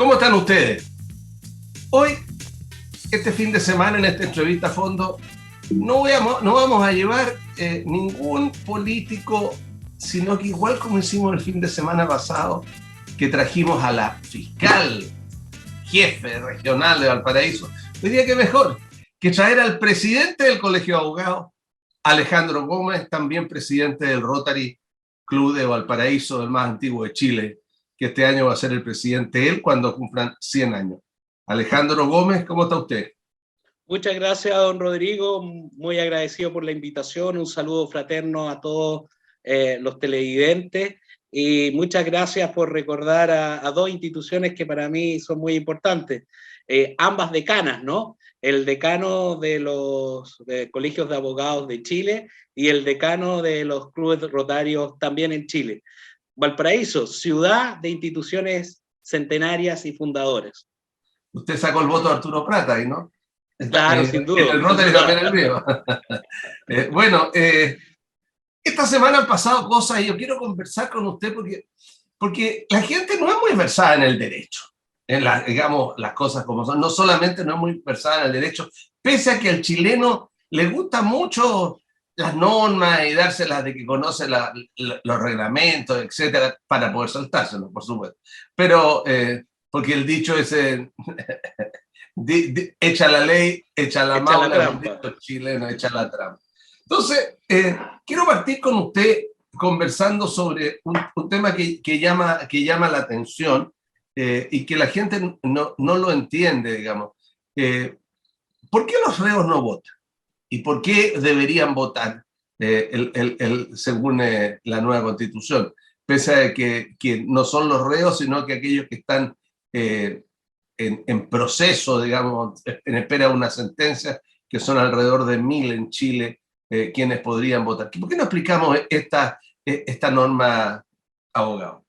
¿Cómo están ustedes? Hoy, este fin de semana, en esta entrevista a fondo, no vamos a llevar ningún político, sino que igual como hicimos el fin de semana pasado, que trajimos a la fiscal jefe regional de Valparaíso. Hoy día qué mejor que traer al presidente del Colegio de Abogados, Alejandro Gómez, también presidente del Rotary Club de Valparaíso, el más antiguo de Chile, que este año va a ser el presidente él cuando cumplan 100 años. Alejandro Gómez, ¿cómo está usted? Muchas gracias, don Rodrigo, muy agradecido por la invitación, un saludo fraterno a todos los televidentes y muchas gracias por recordar a dos instituciones que para mí son muy importantes, ambas decanas, ¿no? El decano de los colegios de abogados de Chile y el decano de los clubes rotarios también en Chile. Valparaíso, ciudad de instituciones centenarias y fundadoras. Usted sacó el voto de Arturo Prat ahí, ¿no? Claro, sin duda. El Rotary también el mío. Esta semana han pasado cosas y yo quiero conversar con usted porque la gente no es muy versada en el derecho, digamos, las cosas como son. No solamente no es muy versada en el derecho, pese a que al chileno le gusta mucho las normas y dárselas de que conoce los reglamentos, etcétera, para poder saltárselos, por supuesto. Pero, porque el dicho ese, echa la ley, echa la maula, el chileno, echa la trampa. Entonces, quiero partir con usted conversando sobre un tema que llama la atención y que la gente no lo entiende, digamos. ¿Por qué los reos no votan? ¿Y por qué deberían votar según la nueva Constitución? Pese a que no son los reos, sino que aquellos que están en proceso, digamos, en espera de una sentencia, que son alrededor de 1000 en Chile, quienes podrían votar. ¿Por qué no explicamos esta norma, abogado?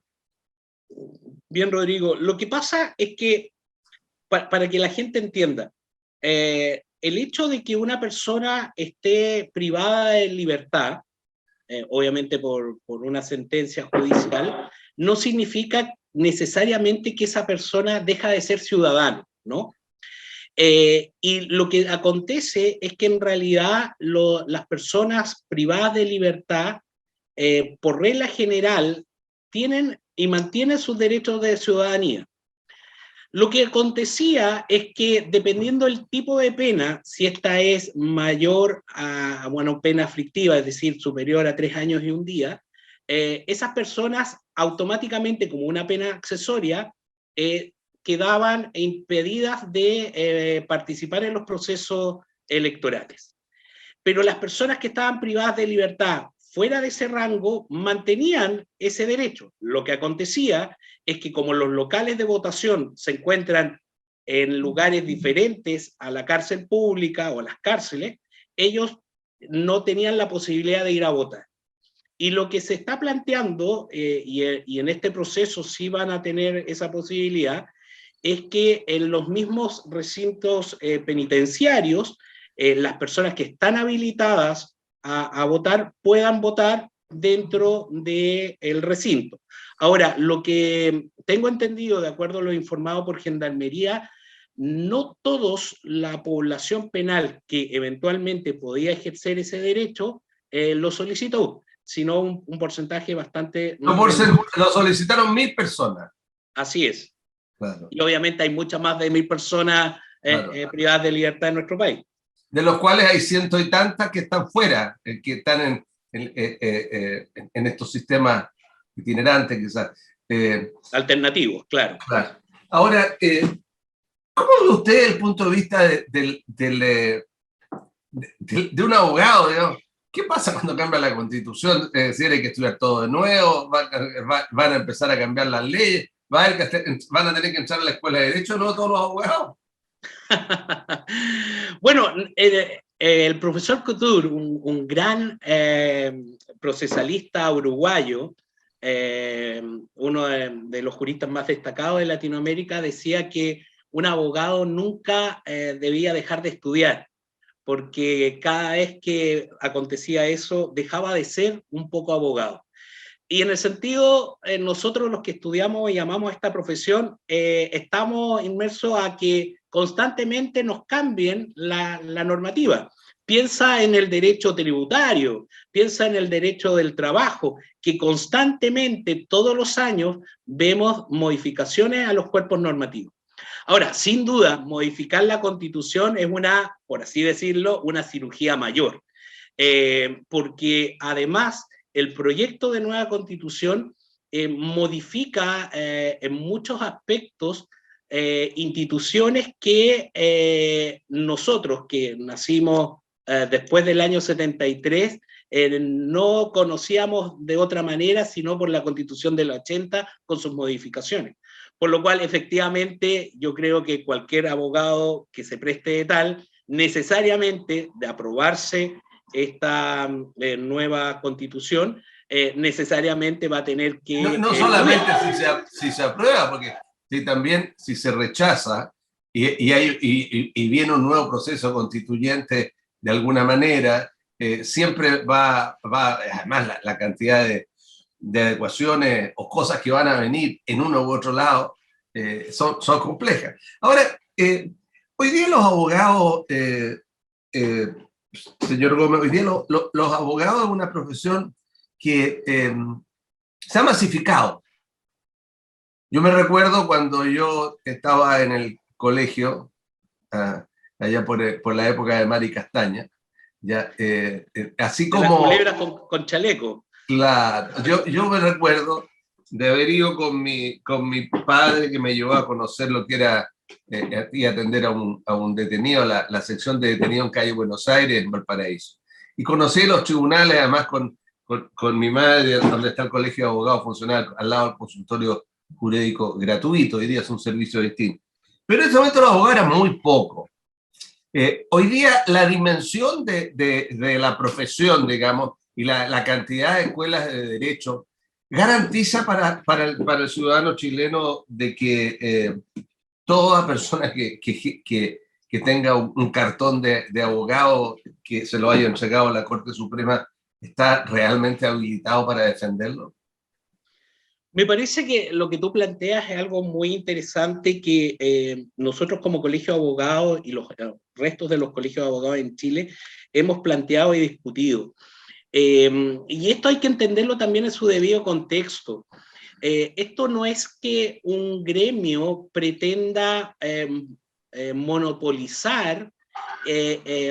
Bien, Rodrigo. Lo que pasa es que, para que la gente entienda, el hecho de que una persona esté privada de libertad, obviamente por una sentencia judicial, no significa necesariamente que esa persona deja de ser ciudadano, ¿no? Y lo que acontece es que en realidad las personas privadas de libertad, por regla general, tienen y mantienen sus derechos de ciudadanía. Lo que acontecía es que dependiendo del tipo de pena, si esta es mayor a pena aflictiva, es decir, superior a 3 años y un día, esas personas automáticamente, como una pena accesoria, quedaban impedidas de participar en los procesos electorales. Pero las personas que estaban privadas de libertad fuera de ese rango mantenían ese derecho. Lo que acontecía es que como los locales de votación se encuentran en lugares diferentes a la cárcel pública o a las cárceles, ellos no tenían la posibilidad de ir a votar. Y lo que se está planteando, y en este proceso sí van a tener esa posibilidad, es que en los mismos recintos penitenciarios, las personas que están habilitadas a votar puedan votar dentro del recinto. Ahora, lo que tengo entendido, de acuerdo a lo informado por Gendarmería, no todos la población penal que eventualmente podía ejercer ese derecho lo solicitó, sino un porcentaje bastante... Lo solicitaron 1000 personas. Así es. Claro. Y obviamente hay muchas más de 1000 personas privadas de libertad en nuestro país. De los cuales hay ciento y tantas que están fuera, que están en estos sistemas itinerantes, quizás. Alternativos, claro. Ahora, ¿cómo ve usted el punto de vista de un abogado, digamos? ¿Qué pasa cuando cambia la Constitución? Es decir, hay que estudiar todo de nuevo, van a empezar a cambiar las leyes, van a tener que entrar a la escuela de Derecho, ¿no? Todos los abogados. Bueno, el profesor Couture, un gran procesalista uruguayo, uno de los juristas más destacados de Latinoamérica, decía que un abogado nunca debía dejar de estudiar, porque cada vez que acontecía eso, dejaba de ser un poco abogado. Y en el sentido, nosotros los que estudiamos y amamos esta profesión, estamos inmersos a que constantemente nos cambien la normativa. Piensa en el derecho tributario, piensa en el derecho del trabajo, que constantemente, todos los años, vemos modificaciones a los cuerpos normativos. Ahora, sin duda, modificar la Constitución es una, por así decirlo, una cirugía mayor, porque además el proyecto de nueva Constitución modifica en muchos aspectos instituciones que nosotros, que nacimos después del año 73, no conocíamos de otra manera, sino por la Constitución del 80 con sus modificaciones. Por lo cual, efectivamente, yo creo que cualquier abogado que se preste de tal, necesariamente, de aprobarse esta nueva Constitución, necesariamente va a tener que... No solamente si se aprueba, porque también si se rechaza y viene un nuevo proceso constituyente de alguna manera, siempre va además la cantidad de adecuaciones o cosas que van a venir en uno u otro lado son complejas. Ahora, hoy día los abogados, señor Gómez, hoy día los abogados es una profesión que se ha masificado. Yo me recuerdo cuando yo estaba en el colegio, allá por la época de Mari Castaña, ya, así como... Las culebras con chaleco. Claro, yo me recuerdo de haber ido con mi padre, que me llevó a conocer lo que era y atender a un detenido, la sección de detenido en calle Buenos Aires, en Valparaíso. Y conocí los tribunales, además con mi madre, donde está el colegio de abogados funcional, al lado del consultorio jurídico gratuito. Hoy día es un servicio distinto. Pero en ese momento los abogados eran muy pocos. Hoy día la dimensión de la profesión, digamos, y la cantidad de escuelas de derecho garantiza para el ciudadano chileno de que toda persona que tenga un cartón de abogado que se lo haya entregado a la Corte Suprema está realmente habilitado para defenderlo. Me parece que lo que tú planteas es algo muy interesante que nosotros como Colegio de Abogados y los restos de los colegios de abogados en Chile hemos planteado y discutido. Y esto hay que entenderlo también en su debido contexto. Esto no es que un gremio pretenda monopolizar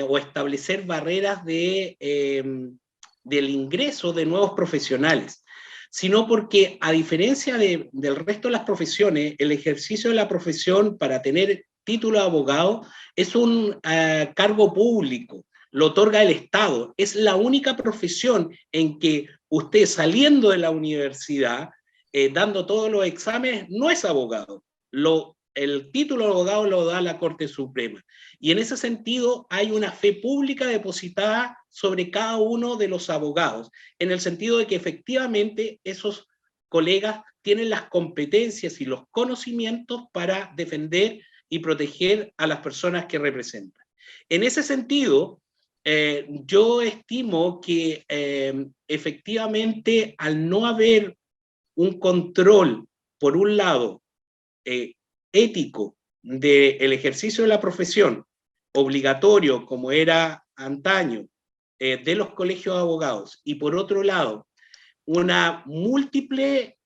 o establecer barreras del ingreso de nuevos profesionales, sino porque, a diferencia del resto de las profesiones, el ejercicio de la profesión para tener título de abogado es un cargo público, lo otorga el Estado. Es la única profesión en que usted, saliendo de la universidad, dando todos los exámenes, no es abogado. El título de abogado lo da la Corte Suprema. Y en ese sentido hay una fe pública depositada sobre cada uno de los abogados, en el sentido de que efectivamente esos colegas tienen las competencias y los conocimientos para defender y proteger a las personas que representan. En ese sentido, yo estimo que efectivamente, al no haber un control, por un lado, ético del ejercicio de la profesión, obligatorio como era antaño, de los colegios de abogados, y por otro lado, una múltiple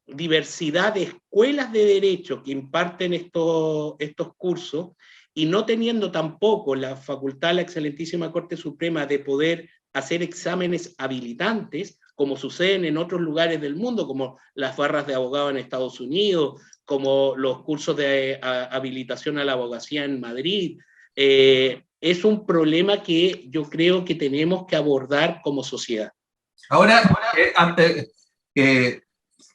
diversidad de escuelas de derecho que imparten estos cursos, y no teniendo tampoco la facultad de la excelentísima Corte Suprema de poder hacer exámenes habilitantes, como suceden en otros lugares del mundo, como las barras de abogados en Estados Unidos, como los cursos de habilitación a la abogacía en Madrid. Es un problema que yo creo que tenemos que abordar como sociedad. Ahora,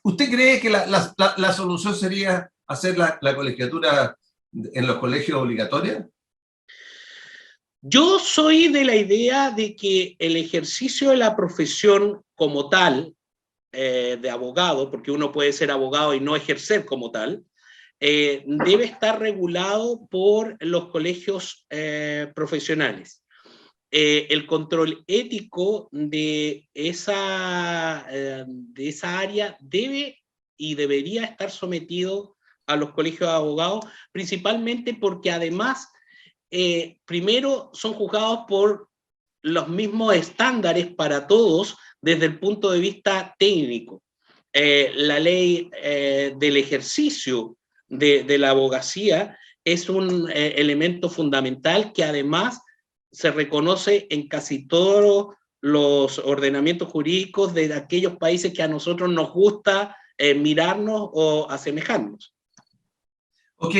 ¿usted cree que la solución sería hacer la colegiatura en los colegios obligatoria? Yo soy de la idea de que el ejercicio de la profesión como tal, de abogado, porque uno puede ser abogado y no ejercer como tal, debe estar regulado por los colegios profesionales. el control ético de esa área debe y debería estar sometido a los colegios de abogados, principalmente porque además, primero, son juzgados por los mismos estándares para todos desde el punto de vista técnico. La ley del ejercicio de la abogacía es un elemento fundamental que además se reconoce en casi todos los ordenamientos jurídicos de aquellos países que a nosotros nos gusta mirarnos o asemejarnos. Ok,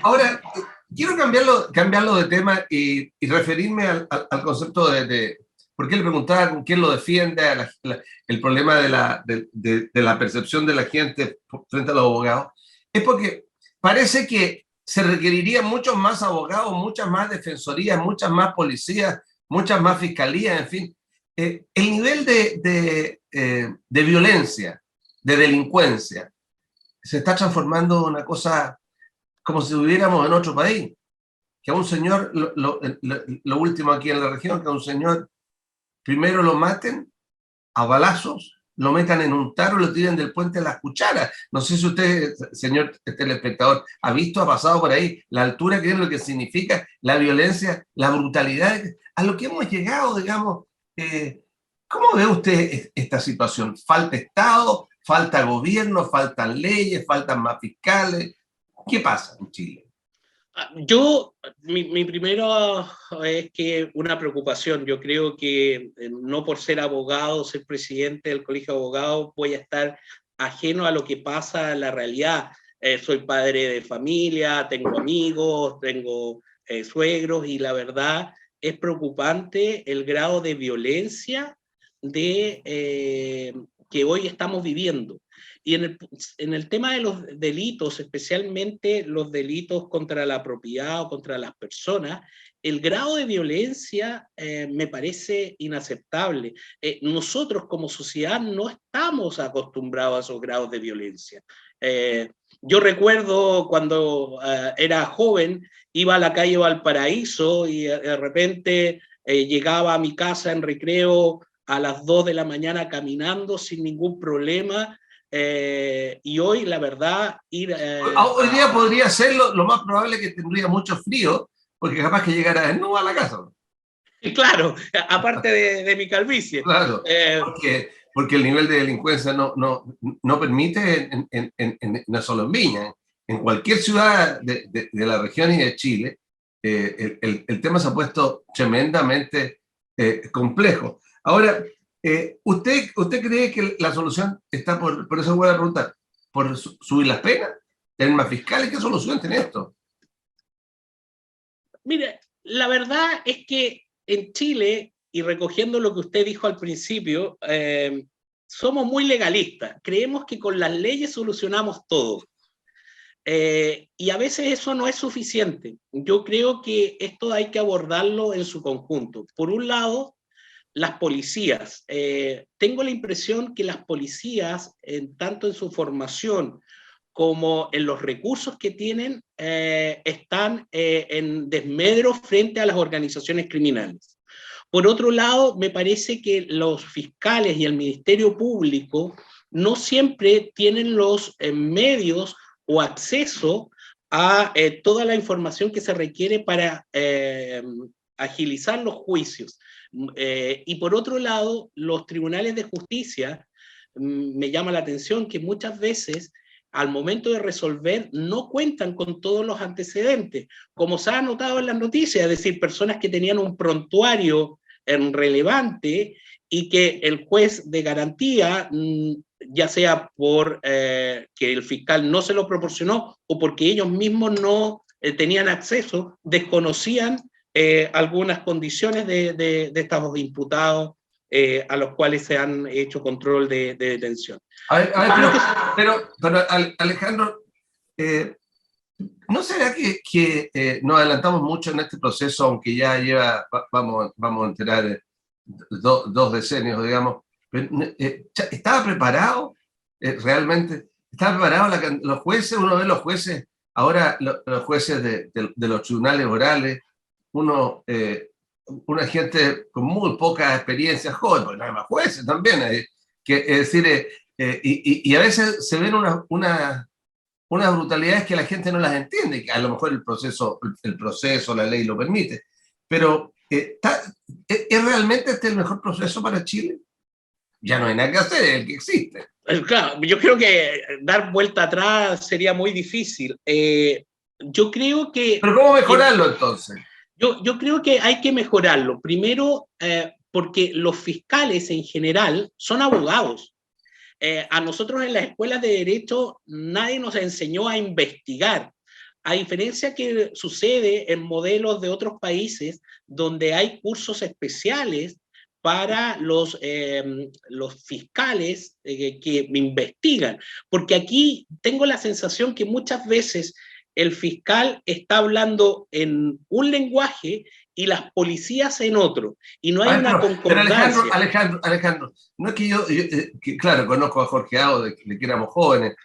ahora quiero cambiarlo de tema y referirme al concepto porque le preguntaba con quién lo defiende, el problema de la percepción de la gente frente a los abogados. Es porque parece que se requerirían muchos más abogados, muchas más defensorías, muchas más policías, muchas más fiscalías, en fin. El nivel de violencia, de delincuencia, se está transformando en una cosa como si viviéramos en otro país. Que a un señor, lo último aquí en la región, que a un señor primero lo maten a balazos, lo metan en un tarro y lo tiren del puente a las cucharas. No sé si usted, señor telespectador, ha visto, ha pasado por ahí, la altura que es lo que significa la violencia, la brutalidad, a lo que hemos llegado, digamos. ¿Cómo ve usted esta situación? ¿Falta Estado? ¿Falta gobierno? ¿Faltan leyes? ¿Faltan más fiscales? ¿Qué pasa en Chile? Mi primero es que una preocupación. Yo creo que no por ser abogado, ser presidente del Colegio de Abogados, voy a estar ajeno a lo que pasa en la realidad. Soy padre de familia, tengo amigos, tengo suegros, y la verdad es preocupante el grado de violencia que hoy estamos viviendo. Y en el tema de los delitos, especialmente los delitos contra la propiedad o contra las personas, el grado de violencia me parece inaceptable. Nosotros como sociedad no estamos acostumbrados a esos grados de violencia. Yo recuerdo cuando era joven, iba a la calle Valparaíso y de repente llegaba a mi casa en recreo a las 2 de la mañana caminando sin ningún problema. Y hoy, la verdad, hoy día podría ser lo más probable que tendría mucho frío, porque capaz que llegara desnudo a la casa. Claro, aparte de mi calvicie. Claro, porque el nivel de delincuencia no permite, no solo en Viña, en cualquier ciudad de la región y de Chile, el tema se ha puesto tremendamente complejo. Ahora, ¿usted cree que la solución está por eso voy a preguntar, por subir las penas, tener más fiscales? ¿Qué solución tiene esto? Mire, la verdad es que en Chile, y recogiendo lo que usted dijo al principio, somos muy legalistas. Creemos que con las leyes solucionamos todo. Y a veces eso no es suficiente. Yo creo que esto hay que abordarlo en su conjunto. Por un lado, las policías. Tengo la impresión que las policías, tanto en su formación como en los recursos que tienen, están en desmedro frente a las organizaciones criminales. Por otro lado, me parece que los fiscales y el Ministerio Público no siempre tienen los medios o acceso a toda la información que se requiere para agilizar los juicios. Y por otro lado, los tribunales de justicia, me llama la atención que muchas veces al momento de resolver no cuentan con todos los antecedentes, como se ha notado en las noticias, es decir, personas que tenían un prontuario relevante y que el juez de garantía, ya sea por que el fiscal no se lo proporcionó o porque ellos mismos no tenían acceso, desconocían algunas condiciones de estos imputados a los cuales se han hecho control de detención. A ver, pero Alejandro, ¿no será que nos adelantamos mucho en este proceso, aunque ya vamos a enterar dos decenios, digamos? ¿Estaba preparado realmente? ¿Estaba preparado los jueces? Uno ve los jueces, ahora los jueces de los tribunales orales, uno una gente con muy poca experiencia, joven, porque no hay más jueces también, que, es decir, y a veces se ven unas brutalidades que la gente no las entiende, que a lo mejor el proceso, la ley lo permite, pero ¿es realmente este el mejor proceso para Chile? Ya no hay nada que hacer, es el que existe. Claro, yo creo que dar vuelta atrás sería muy difícil. Yo creo que... ¿Pero cómo mejorarlo entonces? Yo creo que hay que mejorarlo. Primero, porque los fiscales en general son abogados. A nosotros en las escuelas de derecho nadie nos enseñó a investigar. A diferencia que sucede en modelos de otros países donde hay cursos especiales para los fiscales que investigan. Porque aquí tengo la sensación que muchas veces el fiscal está hablando en un lenguaje y las policías en otro, y no hay una concordancia. Pero Alejandro, no es que que, claro, conozco a Jorge Ao de que éramos jóvenes,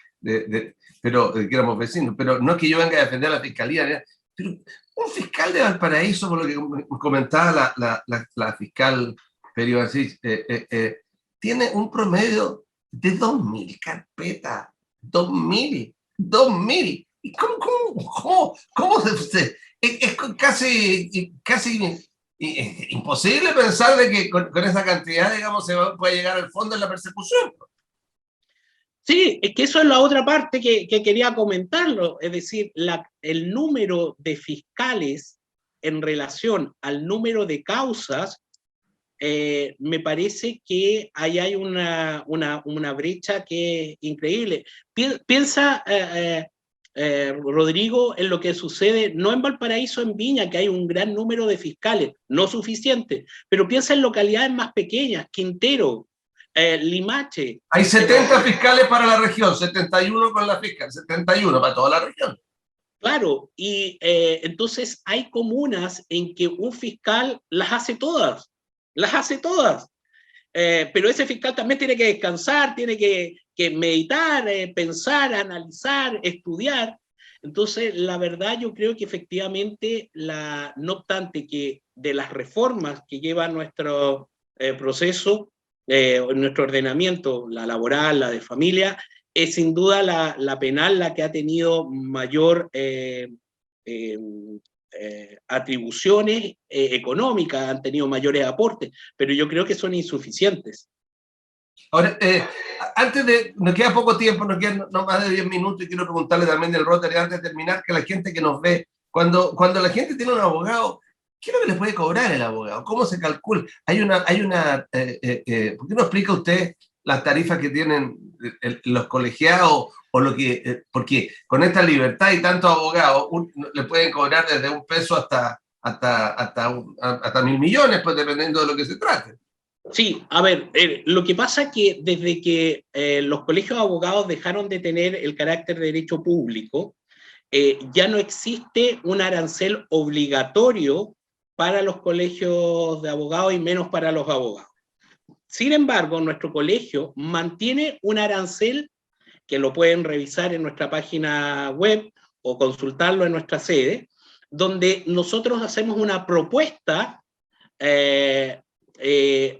pero que éramos vecinos, pero no es que yo venga a defender a la fiscalía, pero un fiscal de Valparaíso, por lo que comentaba la fiscal Peri Asís, tiene un promedio de 2.000 carpetas, 2.000. ¿Y cómo es casi imposible pensar de que con esa cantidad, digamos, se puede llegar al fondo en la persecución? Sí, es que eso es la otra parte que quería comentarlo, es decir, el número de fiscales en relación al número de causas, me parece que ahí hay una brecha que es increíble. Piensa, Rodrigo, en lo que sucede, no en Valparaíso, en Viña, que hay un gran número de fiscales, no suficiente, pero piensa en localidades más pequeñas, Quintero, Limache. Hay 70 fiscales para la región, 71 con la fiscal, 71 para toda la región. Claro, y entonces hay comunas en que un fiscal las hace todas, pero ese fiscal también tiene que descansar, tiene que meditar, pensar, analizar, estudiar. Entonces, la verdad yo creo que efectivamente, no obstante que de las reformas que lleva nuestro proceso, nuestro ordenamiento, la laboral, la de familia, es sin duda la penal la que ha tenido mayor atribuciones económicas, han tenido mayores aportes, pero yo creo que son insuficientes. Ahora, nos queda poco tiempo, nos quedan no más de 10 minutos, y quiero preguntarle también del Rotary antes de terminar, que la gente que nos ve, cuando la gente tiene un abogado, ¿qué es lo que le puede cobrar el abogado? ¿Cómo se calcula? ¿Por qué no explica usted las tarifas que tienen los colegiados o lo que, porque con esta libertad y tantos abogados le pueden cobrar desde $1 hasta 1.000 millones, pues dependiendo de lo que se trate? Sí, a ver, lo que pasa es que desde que los colegios de abogados dejaron de tener el carácter de derecho público, ya no existe un arancel obligatorio para los colegios de abogados y menos para los abogados. Sin embargo, nuestro colegio mantiene un arancel que lo pueden revisar en nuestra página web o consultarlo en nuestra sede, donde nosotros hacemos una propuesta,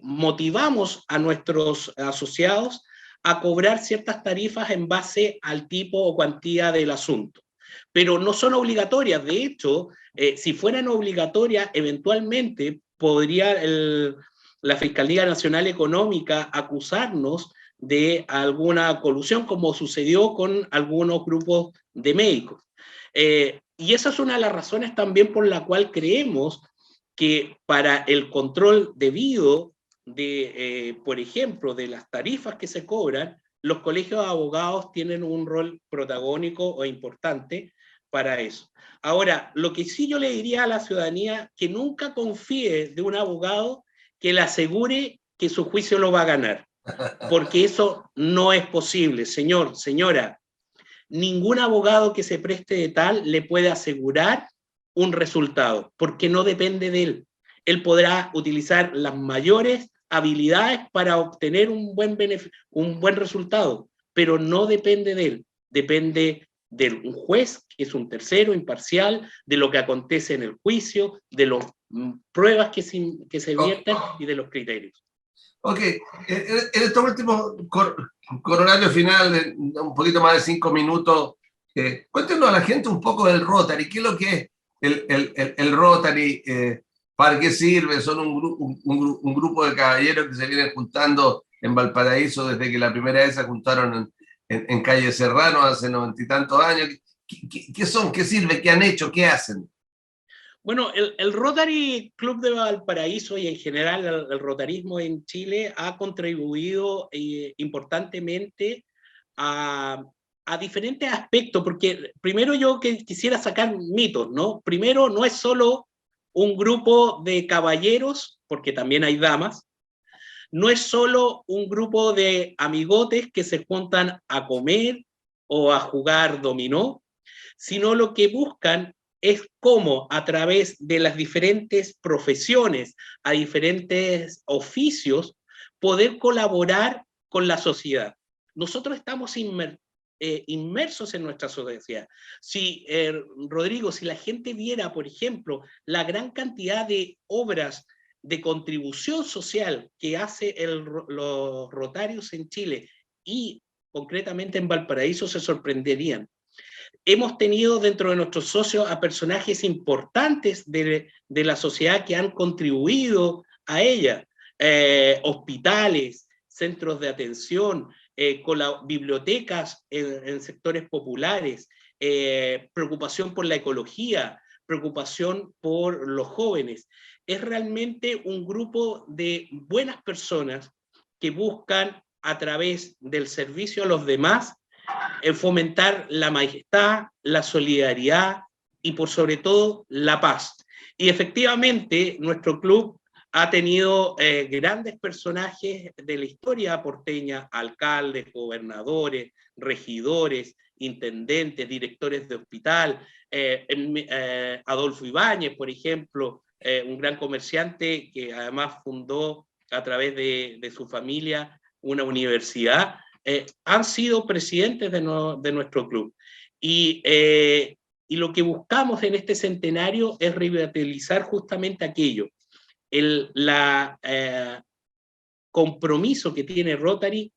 motivamos a nuestros asociados a cobrar ciertas tarifas en base al tipo o cuantía del asunto. Pero no son obligatorias. De hecho, si fueran obligatorias, eventualmente podría la Fiscalía Nacional Económica acusarnos de alguna colusión, como sucedió con algunos grupos de médicos. Y esa es una de las razones también por la cual creemos que para el control debido de, por ejemplo, de las tarifas que se cobran, los colegios de abogados tienen un rol protagónico o importante para eso. Ahora, lo que sí yo le diría a la ciudadanía, que nunca confíe de un abogado que le asegure que su juicio lo va a ganar, porque eso no es posible, señor, señora. Ningún abogado que se preste de tal le puede asegurar un resultado, porque no depende de él. Él podrá utilizar las mayores habilidades para obtener un buen resultado, pero no depende de él, depende de un juez, que es un tercero imparcial, de lo que acontece en el juicio, de los pruebas que se vierten y de los criterios. Ok, en estos últimos corolario final, un poquito más de 5 minutos, cuéntenos a la gente un poco del Rotary. ¿Qué es lo que es el Rotary? ¿Para qué sirve? ¿Son un grupo de caballeros que se vienen juntando en Valparaíso desde que la primera vez se juntaron en Calle Serrano hace 90 y tantos años? ¿Qué son? ¿Qué sirve? ¿Qué han hecho? ¿Qué hacen? Bueno, el Rotary Club de Valparaíso y en general el rotarismo en Chile ha contribuido importantemente a diferentes aspectos, porque primero yo quisiera sacar mitos, ¿no? Primero, no es solo un grupo de caballeros, porque también hay damas, no es solo un grupo de amigotes que se juntan a comer o a jugar dominó, sino lo que buscan es cómo a través de las diferentes profesiones, a diferentes oficios, poder colaborar con la sociedad. Nosotros estamos inmersos en nuestra sociedad. Si, Rodrigo, si la gente viera, por ejemplo, la gran cantidad de obras de contribución social que hace los Rotarios en Chile y concretamente en Valparaíso, se sorprenderían. Hemos tenido dentro de nuestros socios a personajes importantes de la sociedad que han contribuido a ella, hospitales, centros de atención, con las bibliotecas en sectores populares, preocupación por la ecología, preocupación por los jóvenes. Es realmente un grupo de buenas personas que buscan a través del servicio a los demás fomentar la majestad, la solidaridad y por sobre todo la paz. Y efectivamente nuestro club ha tenido grandes personajes de la historia porteña, alcaldes, gobernadores, regidores, intendentes, directores de hospital, Adolfo Ibáñez, por ejemplo, un gran comerciante que además fundó a través de su familia una universidad, han sido presidentes de nuestro club. Y lo que buscamos en este centenario es revitalizar justamente aquello, el compromiso que tiene Rotary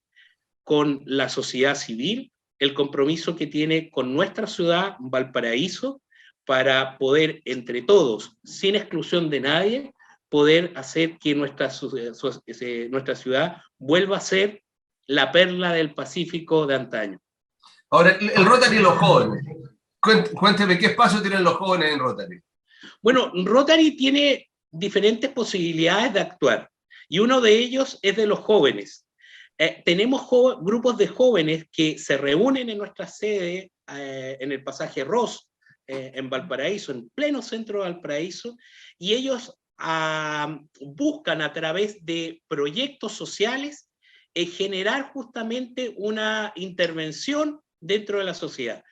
con la sociedad civil, el compromiso que tiene con nuestra ciudad, Valparaíso, para poder entre todos, sin exclusión de nadie, poder hacer que nuestra ciudad vuelva a ser la perla del Pacífico de antaño. Ahora, el Rotary y los jóvenes. Cuénteme, ¿qué espacio tienen los jóvenes en Rotary? Bueno, Rotary tiene diferentes posibilidades de actuar y uno de ellos es de los jóvenes. Tenemos grupos de jóvenes que se reúnen en nuestra sede en el pasaje Ross, en Valparaíso, en pleno centro de Valparaíso, y ellos buscan a través de proyectos sociales generar justamente una intervención dentro de la sociedad.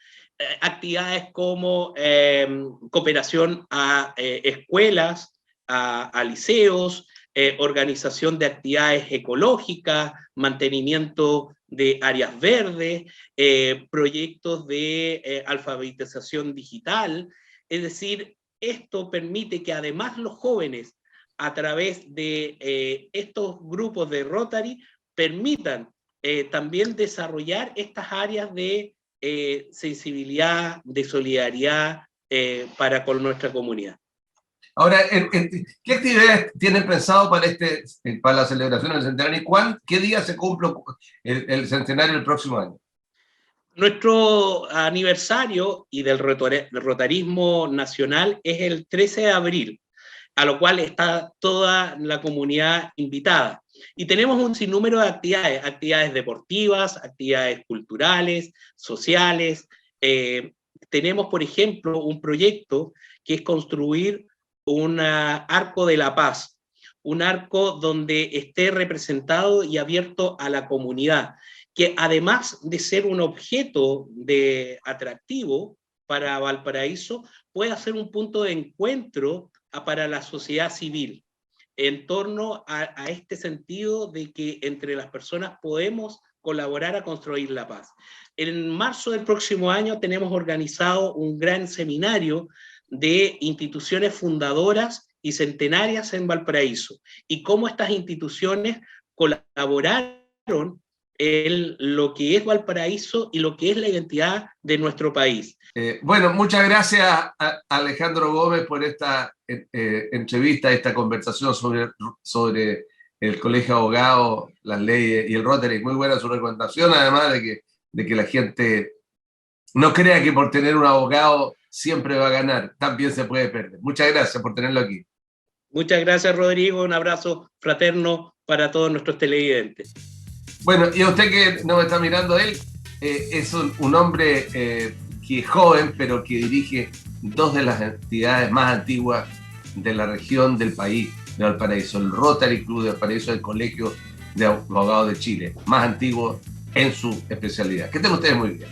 Actividades como cooperación a escuelas, a liceos, organización de actividades ecológicas, mantenimiento de áreas verdes, proyectos de alfabetización digital. Es decir, esto permite que además los jóvenes, a través de estos grupos de Rotary, permitan también desarrollar estas áreas de sensibilidad, de solidaridad para con nuestra comunidad. Ahora, ¿qué actividades tienen pensado para la celebración del centenario y qué día se cumple el centenario el próximo año? Nuestro aniversario y del rotarismo nacional es el 13 de abril, a lo cual está toda la comunidad invitada. Y tenemos un sinnúmero de actividades deportivas, actividades culturales, sociales. Tenemos, por ejemplo, un proyecto que es construir un arco de la paz, un arco donde esté representado y abierto a la comunidad, que además de ser un objeto de atractivo para Valparaíso, puede ser un punto de encuentro para la sociedad civil, en torno a este sentido de que entre las personas podemos colaborar a construir la paz. En marzo del próximo año tenemos organizado un gran seminario de instituciones fundadoras y centenarias en Valparaíso, y cómo estas instituciones colaboraron en lo que es Valparaíso y lo que es la identidad de nuestro país. Bueno, muchas gracias a Alejandro Gómez por esta entrevista, esta conversación sobre el Colegio de Abogados, las leyes y el Rotary. Muy buena su recomendación, además de que la gente no crea que por tener un abogado siempre va a ganar, también se puede perder. Muchas gracias por tenerlo aquí. Muchas gracias, Rodrigo. Un abrazo fraterno para todos nuestros televidentes. Bueno, y a usted que nos está mirando, él es un hombre que es joven, pero que dirige dos de las entidades más antiguas de la región del país, de Valparaíso, el Rotary Club de Valparaíso, el Colegio de Abogados de Chile, más antiguo en su especialidad. Que estén ustedes muy bien.